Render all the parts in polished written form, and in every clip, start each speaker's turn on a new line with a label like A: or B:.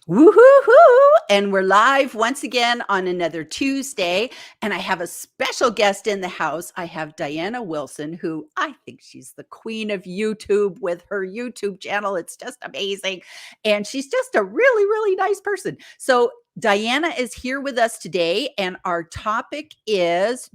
A: Woohoo! And we're live once again on another Tuesday. And I have a special guest in the house. I have Diana Wilson, who I think she's the queen of YouTube with her YouTube channel. It's just amazing. And she's just a really, really nice person. So Diana is here with us today, and our topic is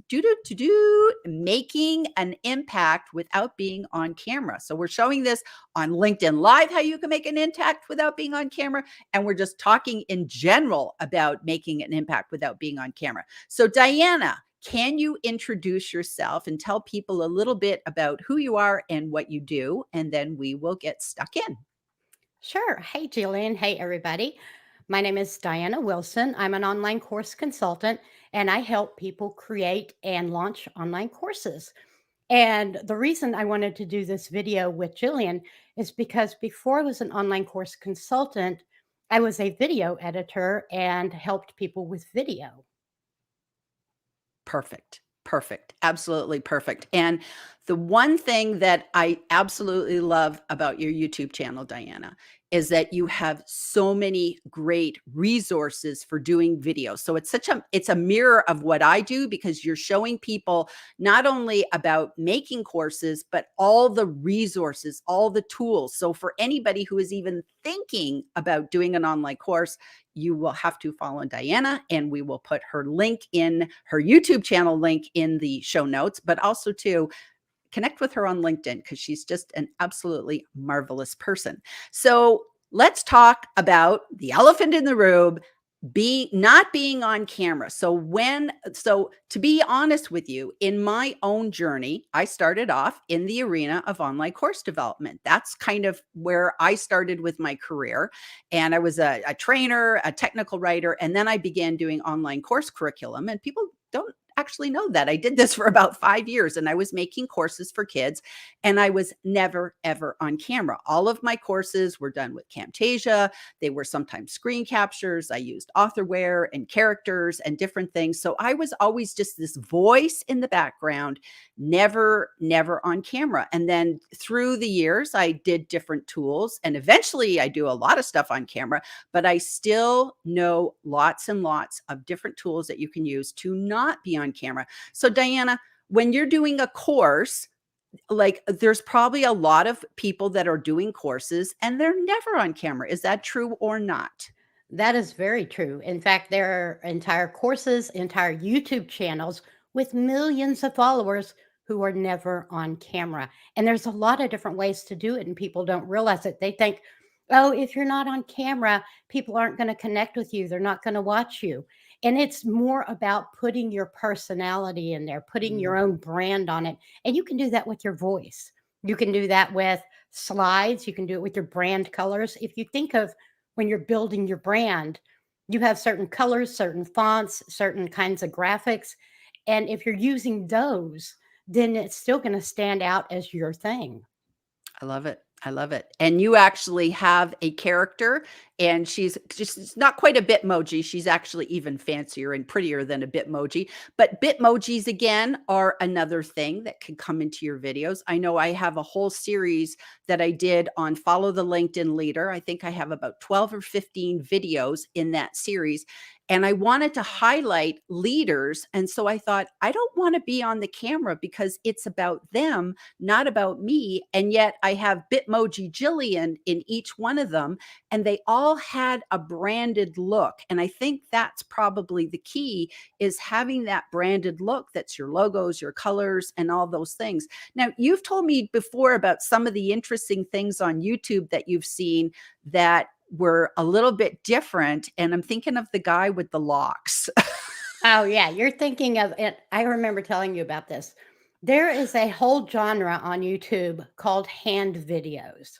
A: making an impact without being on camera. So we're showing this on LinkedIn Live, how you can make an impact without being on camera. And we're just talking in general about making an impact without being on camera. So Diana, can you introduce yourself and tell people a little bit about who you are and what you do? And then we will get stuck in.
B: Sure. Hey, Gillian. Hey, everybody. My name is Diana Wilson. I'm an online course consultant, and I help people create and launch online courses. And the reason I wanted to do this video with Gillian is because before I was an online course consultant, I was a video editor and helped people with video.
A: Perfect. Perfect. Absolutely perfect. And the one thing that I absolutely love about your YouTube channel, Diana, is that you have so many great resources for doing videos. So it's a mirror of what I do, because you're showing people not only about making courses, but all the resources, all the tools. So for anybody who is even thinking about doing an online course, you will have to follow Diana, and we will put her link in her YouTube channel link in the show notes, but also to connect with her on LinkedIn, because she's just an absolutely marvelous person. So let's talk about the elephant in the room, not being on camera. So to be honest with you, in my own journey, I started off in the arena of online course development. That's kind of where I started with my career. And I was a trainer, a technical writer, and then I began doing online course curriculum. And people don't actually know that I did this for about 5 years, and I was making courses for kids, and I was never, ever on camera. All of my courses were done with Camtasia. They were sometimes screen captures. I used authorware and characters and different things. So I was always just this voice in the background, never, never on camera. And then through the years, I did different tools, and eventually I do a lot of stuff on camera, but I still know lots and lots of different tools that you can use to not be on camera. So Diana, when you're doing a course, like, there's probably a lot of people that are doing courses and they're never on camera. Is that true or not?
B: That is very true. In fact, there are entire courses, entire YouTube channels with millions of followers who are never on camera. And there's a lot of different ways to do it, and people don't realize it. They think, oh, if you're not on camera, people aren't going to connect with you, they're not going to watch you. And it's more about putting your personality in there, putting your
A: Mm.
B: own brand on it. And you can do that with your voice. You can do that with slides. You can do it with your brand colors. If you think of when you're building your brand, you have certain colors, certain fonts, certain kinds of graphics. And if you're using those, then it's still going to stand out as your thing.
A: I love it. I love it. And you actually have a character, and she's not quite a Bitmoji. She's actually even fancier and prettier than a Bitmoji. But Bitmojis, again, are another thing that can come into your videos. I know I have a whole series that I did on Follow the LinkedIn Leader. I think I have about 12 or 15 videos in that series. And I wanted to highlight leaders. And so I thought, I don't want to be on the camera because it's about them, not about me. And yet I have Bitmoji Gillian in each one of them, and they all had a branded look. And I think that's probably the key, is having that branded look. That's your logos, your colors, and all those things. Now, you've told me before about some of the interesting things on YouTube that you've seen that were a little bit different. And I'm thinking of the guy with the locks.
B: Oh, yeah. You're thinking of it. I remember telling you about this. There is a whole genre on YouTube called hand videos.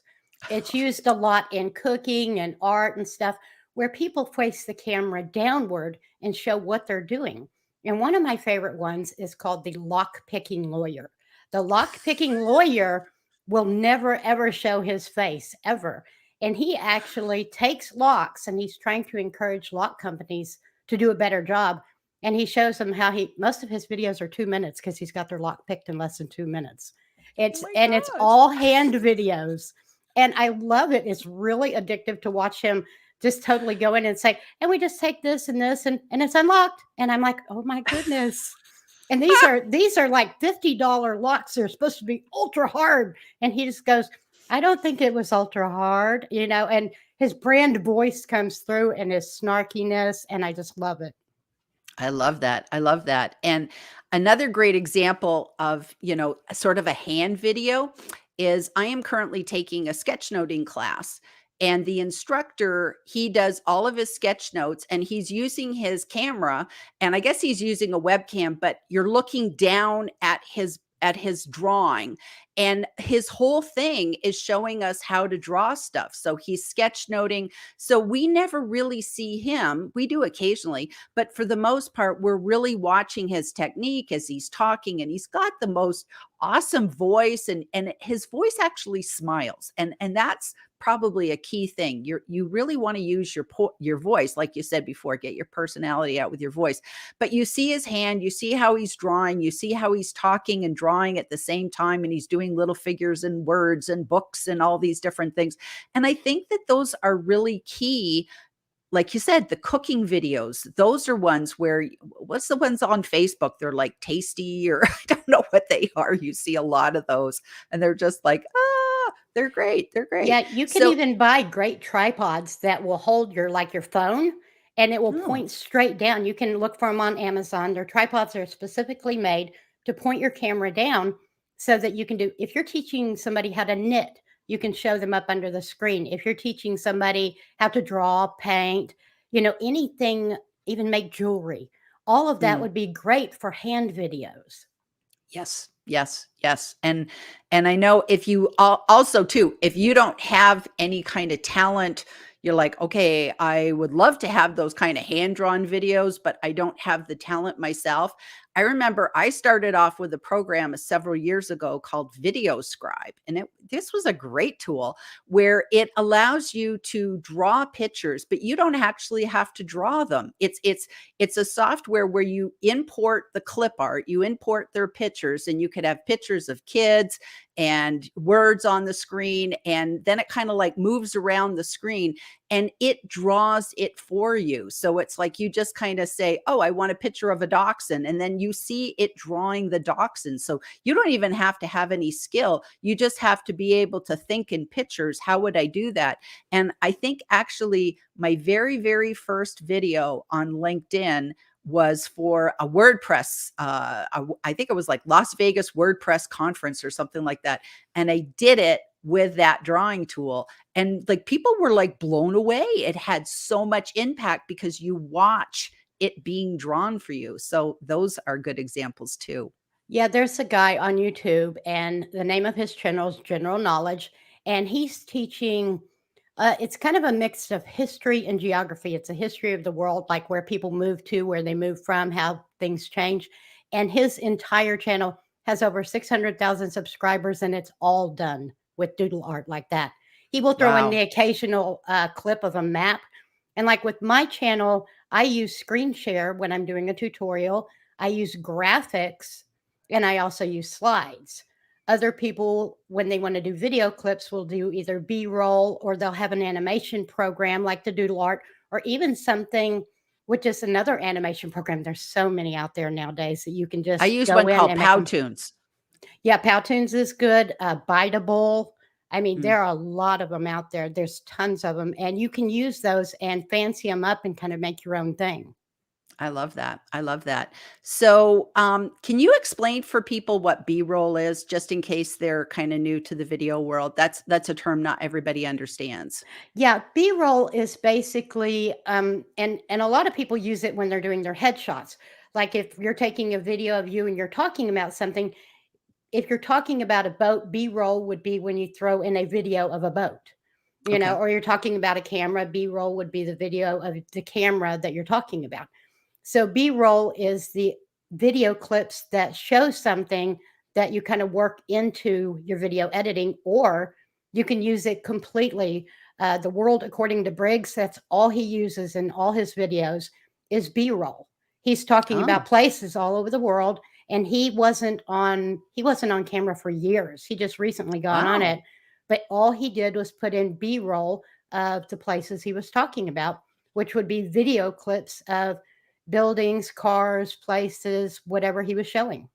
B: It's used a lot in cooking and art and stuff, where people face the camera downward and show what they're doing. And one of my favorite ones is called the lock picking lawyer. The lock picking lawyer will never, ever show his face, ever. And he actually takes locks, and he's trying to encourage lock companies to do a better job, and he shows them how most of his videos are 2 minutes because he's got their lock picked in less than 2 minutes.
A: Oh
B: It's
A: my
B: and it's
A: gosh.
B: all hand videos. And I love it. It's really addictive to watch him just totally go in and say, and we just take this and this and it's unlocked. And I'm like, oh my goodness. And these are like $50 locks. They're supposed to be ultra hard. And he just goes, I don't think it was ultra hard, and his brand voice comes through and his snarkiness, and I just love it.
A: I love that. I love that. And another great example of, sort of a hand video is I am currently taking a sketchnoting class. And the instructor, he does all of his sketch notes and he's using his camera. And I guess he's using a webcam, but you're looking down at his drawing. And his whole thing is showing us how to draw stuff. So he's sketchnoting. So we never really see him. We do occasionally, but for the most part, we're really watching his technique as he's talking, and he's got the most awesome voice, and his voice actually smiles. And that's probably a key thing. You really want to use your voice, like you said before, get your personality out with your voice. But you see his hand, you see how he's drawing, you see how he's talking and drawing at the same time, and he's doing little figures and words and books and all these different things. And I think that those are really key. Like you said, the cooking videos, those are ones where, what's the ones on Facebook? They're like tasty, or I don't know what they are. You see a lot of those and they're just like, they're great. They're great.
B: Yeah, you can
A: So,
B: even buy great tripods that will hold your phone, and it will
A: oh,
B: point straight down. You can look for them on Amazon. Their tripods are specifically made to point your camera down so that you can do, if you're teaching somebody how to knit, you can show them up under the screen. If you're teaching somebody how to draw, paint, anything, even make jewelry, all of that
A: mm.
B: would be great for hand videos.
A: Yes, yes, yes. And I know if you also too, if you don't have any kind of talent, you're like, okay, I would love to have those kind of hand-drawn videos, but I don't have the talent myself. I remember I started off with a program several years ago called Videoscribe, and this was a great tool where it allows you to draw pictures, but you don't actually have to draw them. It's a software where you import the clip art, you import their pictures, and you could have pictures of kids and words on the screen. And then it kind of like moves around the screen and it draws it for you. So it's like you just kind of say, oh, I want a picture of a dachshund. And then you see it drawing the dachshund. So you don't even have to have any skill. You just have to be able to think in pictures. How would I do that? And I think actually my very, very first video on LinkedIn was for a WordPress. I think it was like Las Vegas WordPress conference or something like that. And I did it with that drawing tool. And like people were like blown away. It had so much impact because you watch it being drawn for you. So those are good examples too.
B: Yeah, there's a guy on YouTube, and the name of his channel is General Knowledge, and he's teaching. It's kind of a mix of history and geography. It's a history of the world, like where people move to, where they move from, how things change. And his entire channel has over 600,000 subscribers, and it's all done with doodle art like that. He will throw in
A: Wow.
B: the occasional clip of a map. And like with my channel, I use screen share when I'm doing a tutorial. I use graphics, and I also use slides. Other people, when they want to do video clips, will do either B-roll, or they'll have an animation program like the Doodle Art, or even something which is another animation program. There's so many out there nowadays that you can
A: I
B: just
A: use
B: go
A: one
B: in
A: called
B: and make them.
A: Powtoons.
B: Yeah, Powtoons is good. Biteable. I mean,
A: Mm.
B: there are a lot of them out there. There's tons of them, and you can use those and fancy them up and kind of make your own thing.
A: I love that. I love that. So, can you explain for people what B-roll is, just in case they're kind of new to the video world? That's a term not everybody understands.
B: Yeah, B-roll is basically, and a lot of people use it when they're doing their headshots. Like if you're taking a video of you and you're talking about something, if you're talking about a boat, B-roll would be when you throw in a video of a boat,
A: Okay.
B: or you're talking about a camera, B-roll would be the video of the camera that you're talking about. So B-roll is the video clips that show something that you kind of work into your video editing, or you can use it completely. The World According to Briggs, that's all he uses in all his videos is B-roll. He's talking about
A: Oh,
B: places all over the world, and he wasn't on camera for years. He just recently got on
A: wow.
B: it, but all he did was put in B-roll of the places he was talking about, which would be video clips of buildings, cars, places, whatever he was showing.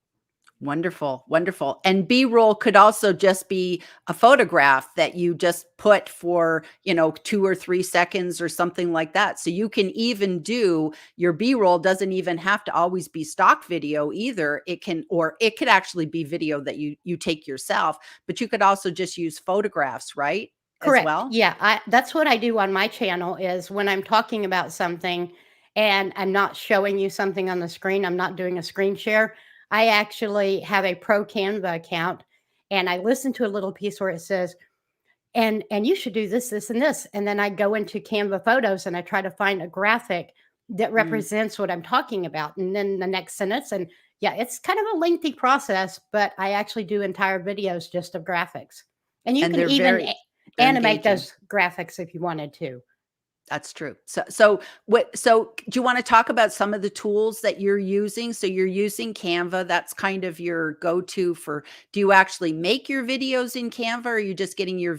A: Wonderful, wonderful. And B-roll could also just be a photograph that you just put for, 2 or 3 seconds or something like that. So you can even do your B-roll doesn't even have to always be stock video either. It could actually be video that you take yourself, but you could also just use photographs, right? As
B: Correct.
A: well?
B: Yeah, that's what I do on my channel is when I'm talking about something and I'm not showing you something on the screen, I'm not doing a screen share. I actually have a pro Canva account and I listen to a little piece where it says, and you should do this, this, and this. And then I go into Canva photos and I try to find a graphic that
A: Mm.
B: represents what I'm talking about. And then the next sentence, and yeah, it's kind of a lengthy process, but I actually do entire videos just of graphics. And you
A: And
B: can
A: they're
B: even
A: they're
B: animate
A: engaging.
B: those graphics if you wanted to.
A: That's true. So do you wanna talk about some of the tools that you're using? So you're using Canva, that's kind of your go-to for do you actually make your videos in Canva, or are you just getting your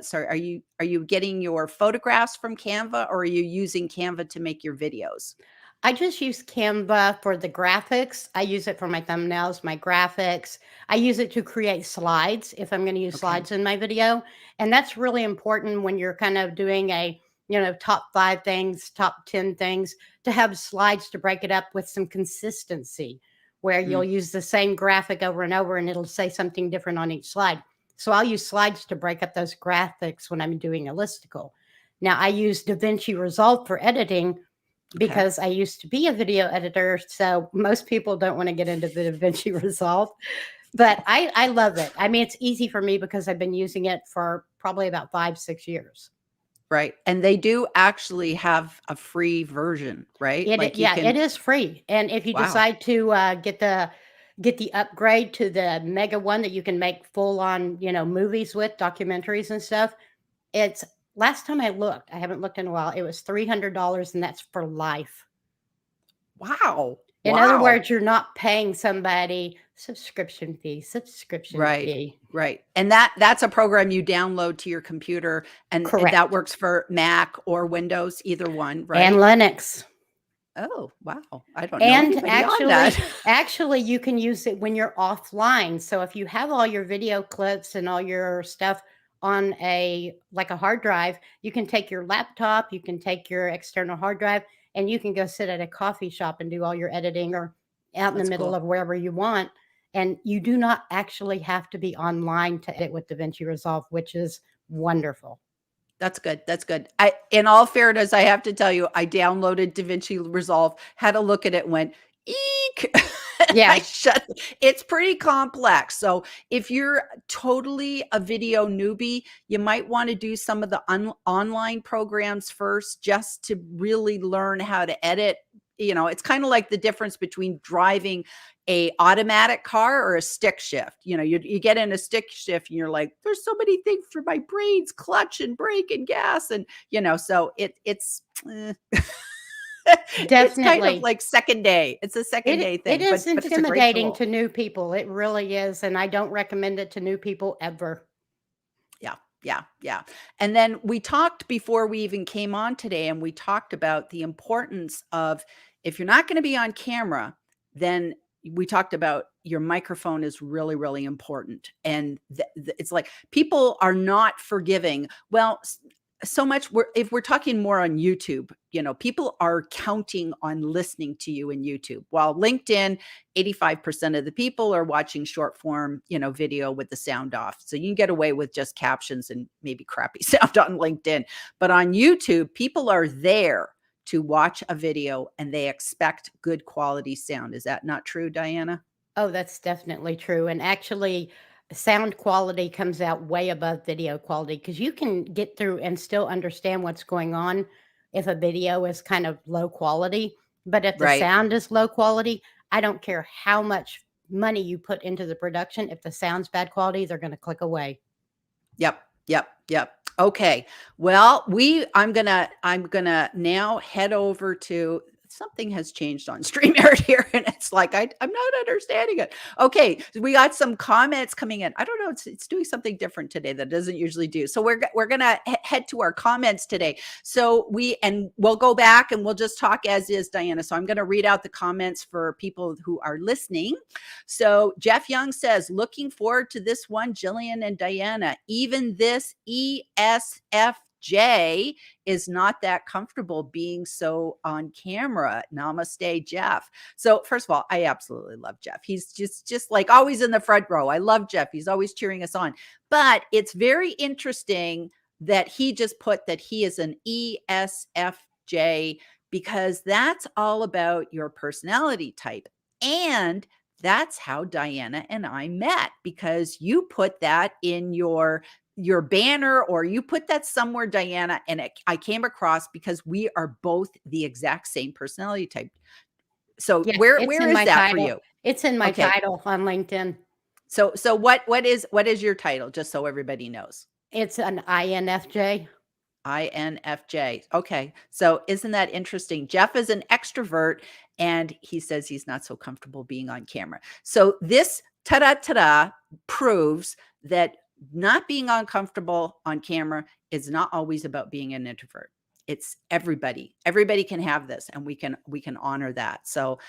A: sorry, are you getting your photographs from Canva, or are you using Canva to make your videos?
B: I just use Canva for the graphics. I use it for my thumbnails, my graphics. I use it to create slides if I'm going to use
A: Okay.
B: slides in my video. And that's really important when you're kind of doing a, top 5 things, top 10 things, to have slides to break it up with some consistency where you'll
A: Mm,
B: use the same graphic over and over and it'll say something different on each slide. So I'll use slides to break up those graphics when I'm doing a listicle. Now I use Davinci Resolve for editing
A: okay.
B: because I used to be a video editor, so most people don't want to get into the DaVinci Resolve, but I love it. I mean, it's easy for me because I've been using it for probably about 5, 6 years.
A: Right, and they do actually have a free version, right? Like, you
B: Yeah,
A: can
B: it is free, and if you
A: wow.
B: decide to get the upgrade to the mega one that you can make full on, movies with documentaries and stuff, it's last time I looked, I haven't looked in a while, it was $300 and that's for life.
A: Wow,
B: In other
A: wow.
B: words, you're not paying somebody subscription fee, subscription
A: Right,
B: fee.
A: right, and that's a program you download to your computer, and that
B: Correct.
A: works for Mac or Windows, either one,
B: And
A: right?
B: Linux.
A: Oh, wow, I don't know
B: And
A: anybody on that.
B: actually you can use it when you're offline. So if you have all your video clips and all your stuff on a like a hard drive, you can take your laptop, you can take your external hard drive, and you can go sit at a coffee shop and do all your editing or out in the
A: That's
B: middle
A: cool.
B: of wherever you want. And you do not actually have to be online to edit with DaVinci Resolve, which is wonderful.
A: That's good, that's good. In all fairness, I have to tell you, I downloaded DaVinci Resolve, had a look at it, went, "Eek." I
B: Yeah,
A: shut it's pretty complex, so if you're totally a video newbie, you might wanna do some of the online programs first just to really learn how to edit. It's kinda like the difference between driving a automatic car or a stick shift. You get in a stick shift and you're like, "There's so many things for my brains, clutch and brake and gas," and, so it's kind of
B: definitely.
A: like second day. It's a second day
B: It
A: thing,
B: is
A: but it's a great
B: intimidating
A: tool.
B: to new people. It really is, and I don't recommend it to new people ever.
A: Yeah, yeah, yeah. And then we talked before we even came on today, and we talked about the importance of if you're not gonna be on camera, then we talked about your microphone is really, really important. And it's like people are not forgiving. Well, so much if we're talking more on YouTube, people are counting on listening to you in YouTube. While LinkedIn, 85% of the people are watching short form, video with the sound off. So you can get away with just captions and maybe crappy sound on LinkedIn. But on YouTube, people are there to watch a video and they expect good quality sound. Is that not true, Diana?
B: Oh, that's definitely true, and actually, sound quality comes out way above video quality because you can get through and still understand what's going on if a video is kind of low quality, but if the
A: Right.
B: sound is low quality, I don't care how much money you put into the production, if the sound's bad quality, they're gonna click away.
A: Yep, yep, yep. Okay. Well, I'm gonna now head over to something has changed on StreamYard here, and it's like I'm not understanding it. Okay, we got some comments coming in. I don't know, it's doing something different today that it doesn't usually do. So we're gonna head to our comments today. So we'll go back and we'll just talk as is, Diana. So I'm going to read out the comments for people who are listening. So Jeff Young says, looking forward to this one, Gillian and Diana. Even this ESFJ is not that comfortable being so on camera. Namaste, Jeff. So first of all, I absolutely love Jeff. He's just like always in the front row. I love Jeff. He's always cheering us on. But it's very interesting that he just put that he is an ESFJ, because that's all about your personality type. And that's how Diana and I met, because you put that in your banner, or you put that somewhere, Diana, and I came across because we are both the exact same personality type. So
B: Yeah,
A: where
B: it's
A: is
B: in my
A: that for
B: title.
A: you?
B: It's in my
A: Okay.
B: title on LinkedIn.
A: So what is your title, just so everybody knows?
B: It's an INFJ.
A: INFJ. Okay. So isn't that interesting? Jeff is an extrovert, and he says he's not so comfortable being on camera. So this ta-da proves that not being uncomfortable on camera is not always about being an introvert. It's everybody. Everybody can have this, and we can honor that. So,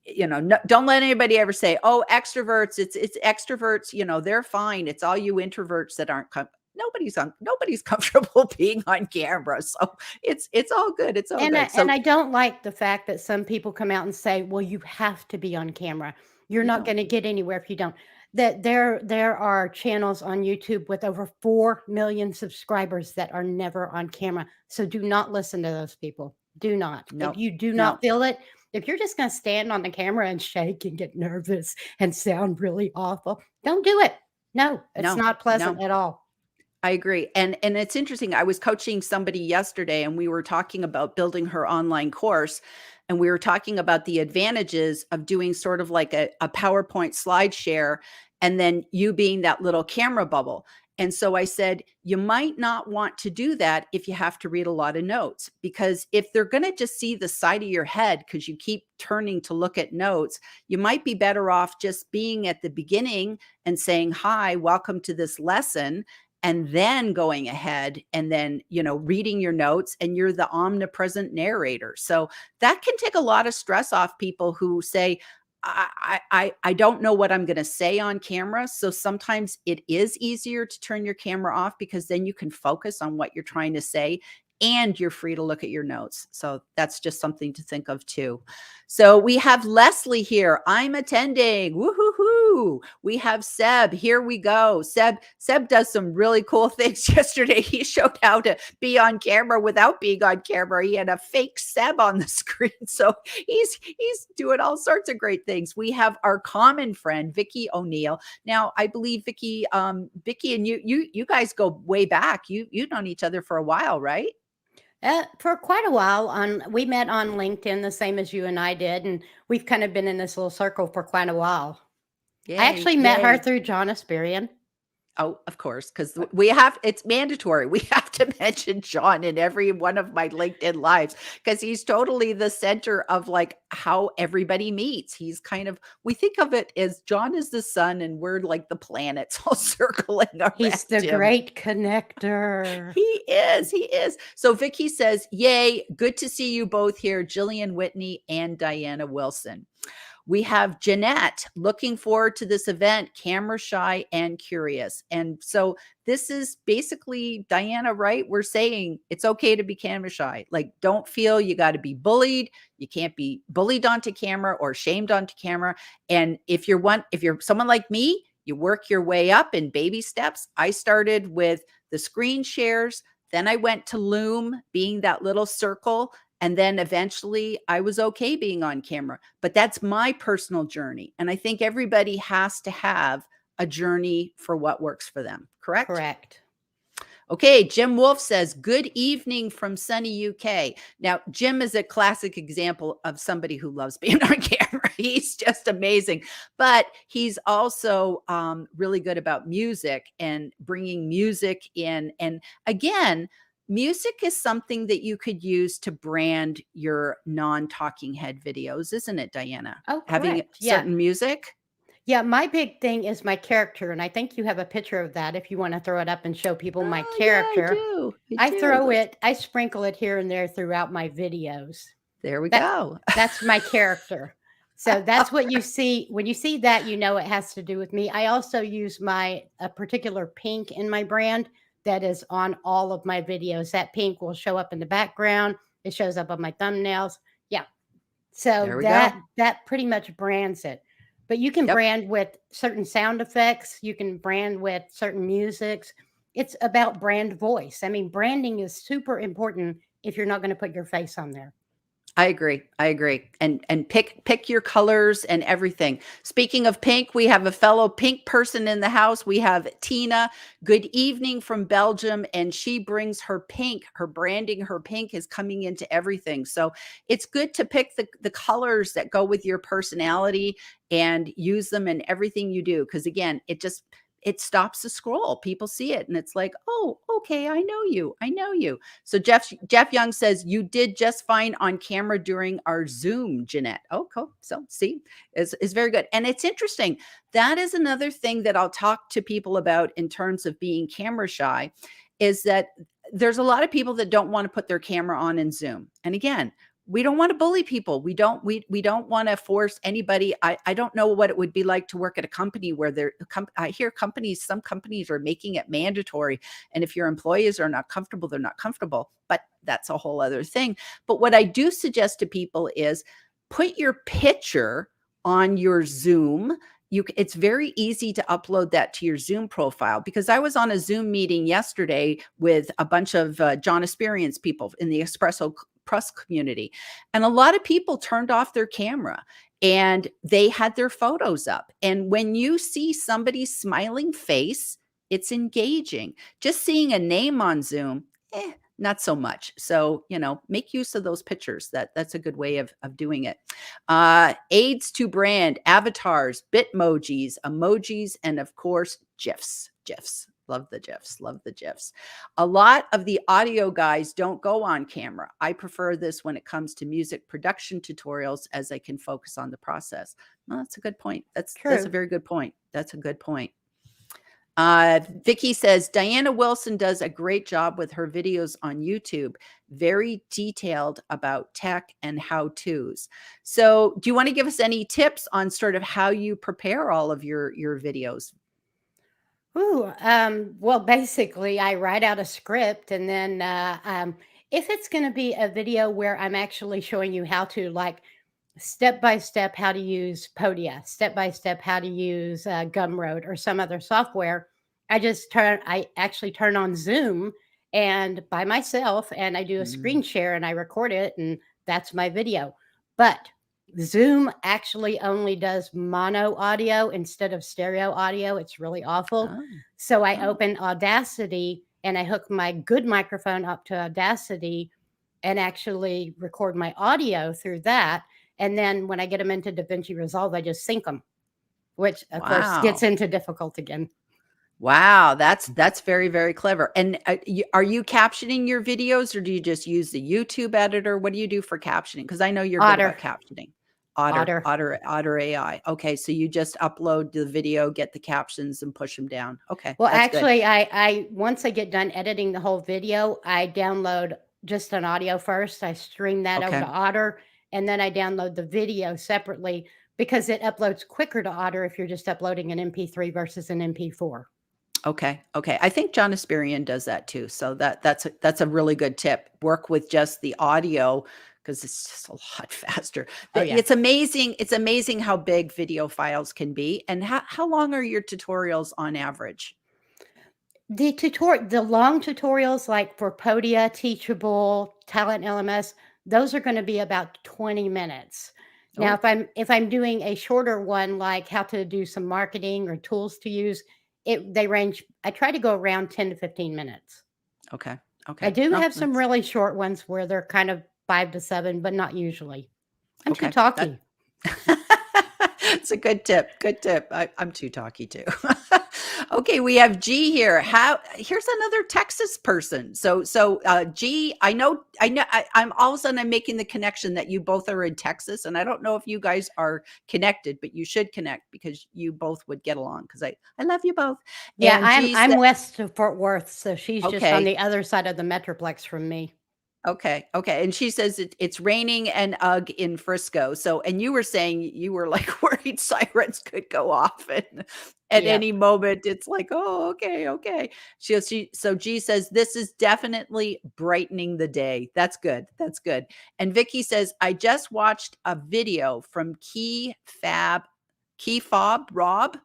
A: no, don't let anybody ever say, "Oh, extroverts, it's extroverts, they're fine. It's all you introverts that aren't nobody's comfortable being on camera." So it's all good. It's all
B: And
A: good. So
B: I don't like the fact that some people come out and say, "Well, you have to be on camera. You're
A: you
B: not
A: don't.
B: going to get anywhere if you don't." That there are channels on YouTube with over 4 million subscribers that are never on camera. So do not listen to those people. Do not.
A: No,
B: If you do
A: no,
B: not feel it, if you're just going to stand on the camera and shake and get nervous and sound really awful, don't do it. No, it's
A: no,
B: not pleasant
A: no.
B: at all.
A: I agree. And it's interesting. I was coaching somebody yesterday, and we were talking about building her online course. And we were talking about the advantages of doing sort of like a PowerPoint slide share, and then you being that little camera bubble. And so I said, you might not want to do that if you have to read a lot of notes, because if they're going to just see the side of your head because you keep turning to look at notes, you might be better off just being at the beginning and saying, "Hi, welcome to this lesson," and then going ahead and then, reading your notes, and you're the omnipresent narrator. So that can take a lot of stress off people who say, I don't know what I'm going to say on camera. So sometimes it is easier to turn your camera off, because then you can focus on what you're trying to say, and you're free to look at your notes. So that's just something to think of too. So we have Leslie here. I'm attending. Woohoo! We have Seb. Here we go. Seb does some really cool things. Yesterday, he showed how to be on camera without being on camera. He had a fake Seb on the screen. So he's doing all sorts of great things. We have our common friend, Vicky O'Neill. Now, I believe Vicky and you guys go way back. You've known each other for a while, right?
B: For quite a while, we met on LinkedIn, the same as you and I did, and we've kind of been in this little circle for quite a while. I
A: Yay,
B: actually met her
A: yay.
B: through John Asperian.
A: Oh, of course, because it's mandatory. We have to mention John in every one of my LinkedIn lives, because he's totally the center of like how everybody meets. He's we think of it as John is the sun, and we're like the planets all circling around
B: He's the
A: him.
B: great connector.
A: He is. So Vicky says, "Yay, good to see you both here, Gillian Whitney and Diana Wilson." We have Jeanette, looking forward to this event, camera shy and curious. And so this is basically, Diana, right? We're saying it's okay to be camera shy. Like, don't feel you got to be bullied. You can't be bullied onto camera or shamed onto camera. And if you're someone like me, you work your way up in baby steps. I started with the screen shares. Then I went to Loom, being that little circle. And then eventually I was okay being on camera. But that's my personal journey. And I think everybody has to have a journey for what works for them. Correct?
B: Correct.
A: Okay, Jim Wolf says, "Good evening from sunny UK." Now, Jim is a classic example of somebody who loves being on camera. He's just amazing. But he's also really good about music and bringing music in. And again, music is something that you could use to brand your non-talking head videos, isn't it, Diana?
B: Oh,
A: Having
B: correct. Yeah.
A: certain music?
B: Yeah, my big thing is my character, and I think you have a picture of that if you wanna throw it up and show people my
A: Oh, yeah, I
B: character.
A: do. I
B: I
A: do.
B: throw
A: Let's
B: it I sprinkle it here and there throughout my videos.
A: There we
B: That
A: go.
B: that's my character. So that's what you see when you see that, you know it has to do with me. I also use my a particular pink in my brand that is on all of my videos. That pink will show up in the background. It shows up on my thumbnails. Yeah. So
A: There we go.
B: that pretty much brands it. But you can
A: Yep.
B: brand with certain sound effects, you can brand with certain musics. It's about brand voice. I mean, branding is super important if you're not going to put your face on there.
A: I agree. I agree. And pick your colors and everything. Speaking of pink, we have a fellow pink person in the house. We have Tina. Good evening from Belgium, and she brings her pink. Her branding, her pink is coming into everything. So it's good to pick the colors that go with your personality and use them in everything you do. Because again, it stops the scroll. People see it and it's like, oh, okay, I know you. I know you. So Jeff Young says you did just fine on camera during our Zoom, Jeanette. Oh, cool. So see, is very good. And it's interesting. That is another thing that I'll talk to people about in terms of being camera shy, is that there's a lot of people that don't want to put their camera on in Zoom. And again, we don't want to bully people. We don't want to force anybody. I don't know what it would be like to work at a company where I hear some companies are making it mandatory. And if your employees are not comfortable, they're not comfortable. But that's a whole other thing. But what I do suggest to people is put your picture on your Zoom. It's very easy to upload that to your Zoom profile, because I was on a Zoom meeting yesterday with a bunch of John Experience people in the Espresso Press community. And a lot of people turned off their camera and they had their photos up. And when you see somebody's smiling face, it's engaging. Just seeing a name on Zoom, not so much. So, make use of those pictures. That's a good way of doing it. Aids to brand, avatars, bitmojis, emojis, and of course, GIFs. GIFs. Love the GIFs. Love the GIFs. A lot of the audio guys don't go on camera. I prefer this when it comes to music production tutorials, as I can focus on the process. Well, that's a good point. That's a
B: True.
A: very good point. That's a good point. Vicky says Diana Wilson does a great job with her videos on YouTube, very detailed about tech and how-tos. So do you want to give us any tips on sort of how you prepare all of your videos?
B: Well, basically, I write out a script, and then if it's going to be a video where I'm actually showing you how to, like, step by step, how to use Podia, step by step, how to use Gumroad or some other software, I actually turn on Zoom and by myself, and I do a
A: Mm.
B: screen share and I record it, and that's my video. But Zoom actually only does mono audio instead of stereo audio. It's really awful.
A: Oh,
B: So I
A: oh,
B: open Audacity and I hook my good microphone up to Audacity and actually record my audio through that. And then when I get them into Davinci Resolve, I just sync them, which of course gets
A: wow.
B: into difficult again.
A: Wow, that's very, very clever. And are you captioning your videos, or do you just use the YouTube editor? What do you do for captioning? Because I know you're good about
B: Otter,
A: captioning.
B: Otter.
A: Otter AI. Okay, so you just upload the video, get the captions, and push them down. Okay,
B: Well,
A: that's good.
B: actually, I once I get done editing the whole video, I download just an audio first. I stream that over
A: Okay,
B: to Otter, and then I download the video separately because it uploads quicker to Otter if you're just uploading an MP3 versus an MP4.
A: okay, okay. I think John Esperian does that too. So that's a really good tip. Work with just the audio because it's just a lot faster.
B: Oh yeah.
A: It's amazing. It's amazing how big video files can be. And how long are your tutorials on average?
B: The long tutorials like for Podia, Teachable, Talent LMS, those are going to be about 20 minutes. Now,
A: Oh,
B: if I'm doing a shorter one like how to do some marketing or tools to use, they range I try to go around 10 to 15 minutes.
A: okay.
B: I
A: Okay.
B: do
A: No,
B: have some
A: that's
B: really short ones where they're kind of 5 to 7, but not usually. I'm too
A: okay. That
B: talky.
A: it's a good tip. Good tip. I'm too talky too. Okay, we have G here. Here's another Texas person. G, I'm all of a sudden I'm making the connection that you both are in Texas, and I don't know if you guys are connected, but you should connect because you both would get along because I love you both.
B: Yeah,
A: And
B: I'm
A: G said,
B: I'm west of Fort Worth, so she's just on
A: okay,
B: the other side of the metroplex from me.
A: okay, okay, and she says it's raining and ugh in Frisco. So, and you were saying you were like worried sirens could go off and at
B: Yep.
A: any moment. It's like, oh, okay, okay. So G says this is definitely brightening the day. That's good. That's good. And Vicky says I just watched a video from Key Fob Rob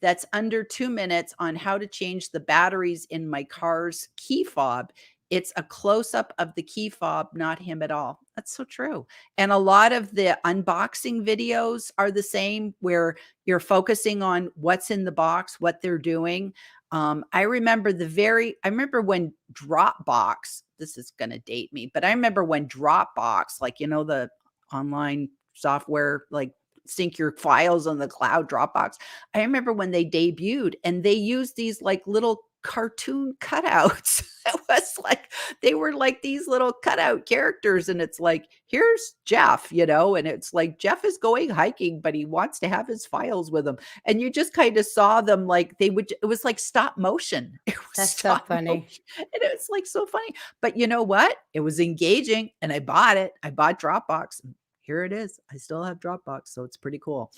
A: that's under 2 minutes on how to change the batteries in my car's key fob. It's a close up of the key fob, not him at all. That's so true. And a lot of the unboxing videos are the same where you're focusing on what's in the box, what they're doing. I remember when Dropbox, this is going to date me, but I remember when Dropbox, like, the online software, like sync your files on the cloud Dropbox. I remember when they debuted and they used these like little cartoon cutouts. It was like they were like these little cutout characters, and it's like, here's Jeff, and it's like Jeff is going hiking, but he wants to have his files with him. And you just kind of saw them like it was like stop motion. It was
B: That's so
A: stop
B: funny.
A: motion. And it was like so funny. But you know what? It was engaging and I bought it. I bought Dropbox. Here it is. I still have Dropbox, so it's pretty cool.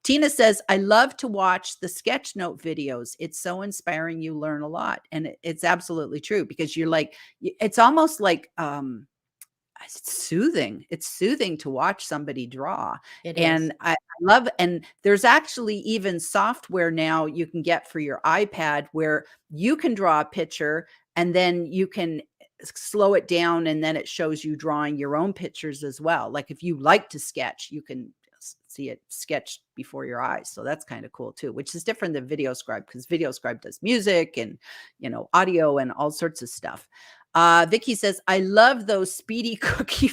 A: Tina says, I love to watch the sketch note videos. It's so inspiring. You learn a lot. And it's absolutely true because you're like, it's almost like it's soothing. It's soothing to watch somebody draw.
B: It is.
A: And I love, and there's actually even software now you can get for your iPad where you can draw a picture and then you can slow it down and then it shows you drawing your own pictures as well. Like if you like to sketch, you can see it sketched before your eyes. So that's kind of cool too, which is different than Videoscribe because Videoscribe does music and, audio and all sorts of stuff. Vicky says, I love those Speedy cooking.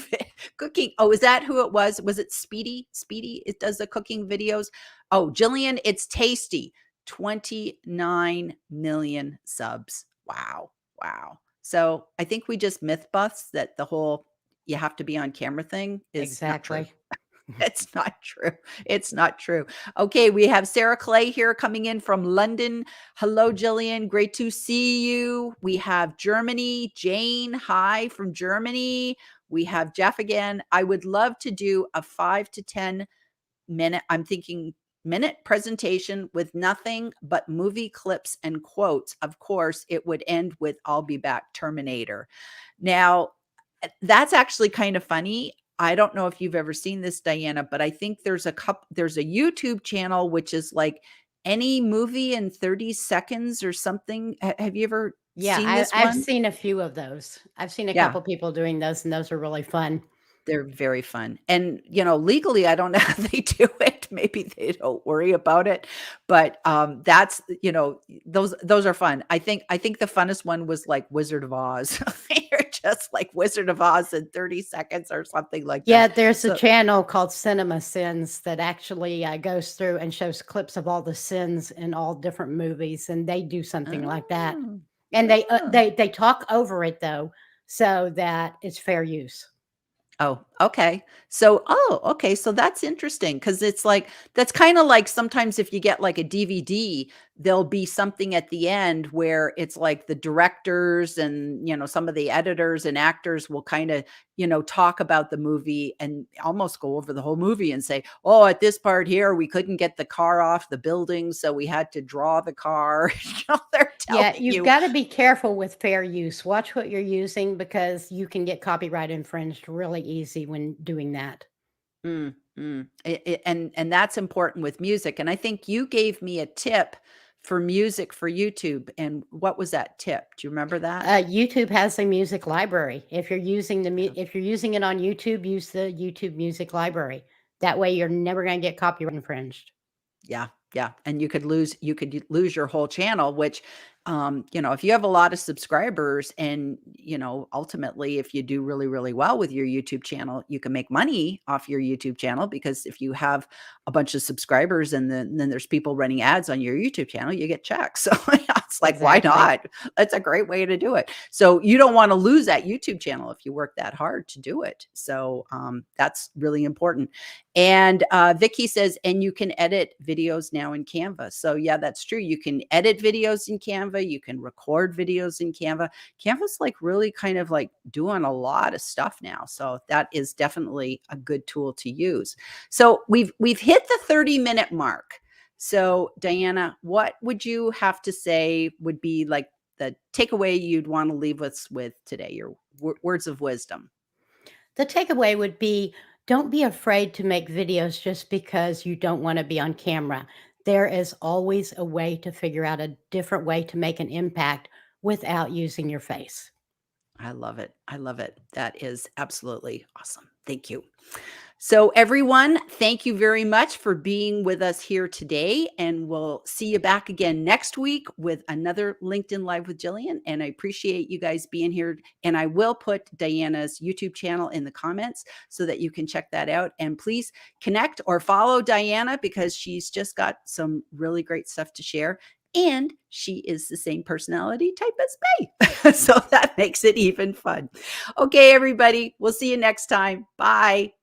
A: Oh, is that who it was? Was it Speedy? Speedy, it does the cooking videos. Oh, Gillian, it's tasty. 29 million subs. Wow. Wow. So I think we just myth buffs that the whole you have to be on camera thing is not true.
B: Exactly.
A: It's not true. It's not true. Okay, we have Sarah Clay here coming in from London. Hello, Gillian. Great to see you. We have Germany. Jane, hi from Germany. We have Jeff again. I would love to do a 5 to 10 minute, I'm thinking minute presentation with nothing but movie clips and quotes. Of course, it would end with I'll be back, Terminator. Now, that's actually kind of funny. I don't know if you've ever seen this, Diana, but I think there's a YouTube channel which is like any movie in 30 seconds or something. Have you ever
B: Yeah,
A: seen this
B: I've
A: one?
B: seen a few of those. I've seen a
A: Yeah.
B: couple people doing those, and those are really fun.
A: They're very fun. And, legally, I don't know how they do it. Maybe they don't worry about it, but, that's, those are fun. I think the funnest one was like Wizard of Oz. You're just like Wizard of Oz in 30 seconds or something like
B: Yeah,
A: that.
B: there's a
A: So
B: channel called Cinema Sins that actually goes through and shows clips of all the sins in all different movies, and they do something like that.
A: oh,
B: And
A: oh.
B: they talk over it though, so that it's fair use.
A: Oh, okay. Okay, so that's interesting because it's like that's kinda like sometimes if you get like a DVD, there'll be something at the end where it's like the directors and, some of the editors and actors will kinda, talk about the movie and almost go over the whole movie and say, "Oh, at this part here, we couldn't get the car off the building, so we had to draw the car." They're
B: Yeah,
A: telling
B: you've
A: you.
B: got to be careful with fair use. Watch what you're using because you can get copyright infringed really easy when doing that.
A: Mm, and that's important with music, and I think you gave me a tip for music for YouTube, and what was that tip? Do you remember that?
B: YouTube has a music library.
A: Yeah.
B: If you're using it on YouTube, use the YouTube music library. That way, you're never going to get copyright infringed.
A: Yeah, yeah, and you could lose your whole channel, which if you have a lot of subscribers and, ultimately, if you do really, really well with your YouTube channel, you can make money off your YouTube channel because if you have a bunch of subscribers and then there's people running ads on your YouTube channel, you get checks. So it's like, why
B: Exactly.
A: not? That's a great way to do it. So you don't want to lose that YouTube channel if you work that hard to do it. So that's really important. And Vicky says, and you can edit videos now in Canva. So yeah, that's true. You can edit videos in Canva. You can record videos in Canva. Canva's like really kind of like doing a lot of stuff now. So that is definitely a good tool to use. So we've hit the 30-minute mark. So Diana, what would you have to say would be like the takeaway you'd want to leave us with today, your words of wisdom?
B: The takeaway would be don't be afraid to make videos just because you don't want to be on camera. There is always a way to figure out a different way to make an impact without using your face.
A: I love it. I love it. That is absolutely awesome. Thank you. So, everyone, thank you very much for being with us here today. And we'll see you back again next week with another LinkedIn Live with Gillian. And I appreciate you guys being here. And I will put Diana's YouTube channel in the comments so that you can check that out. And please connect or follow Diana because she's just got some really great stuff to share. And she is the same personality type as me. So that makes it even fun. Okay, everybody, we'll see you next time. Bye.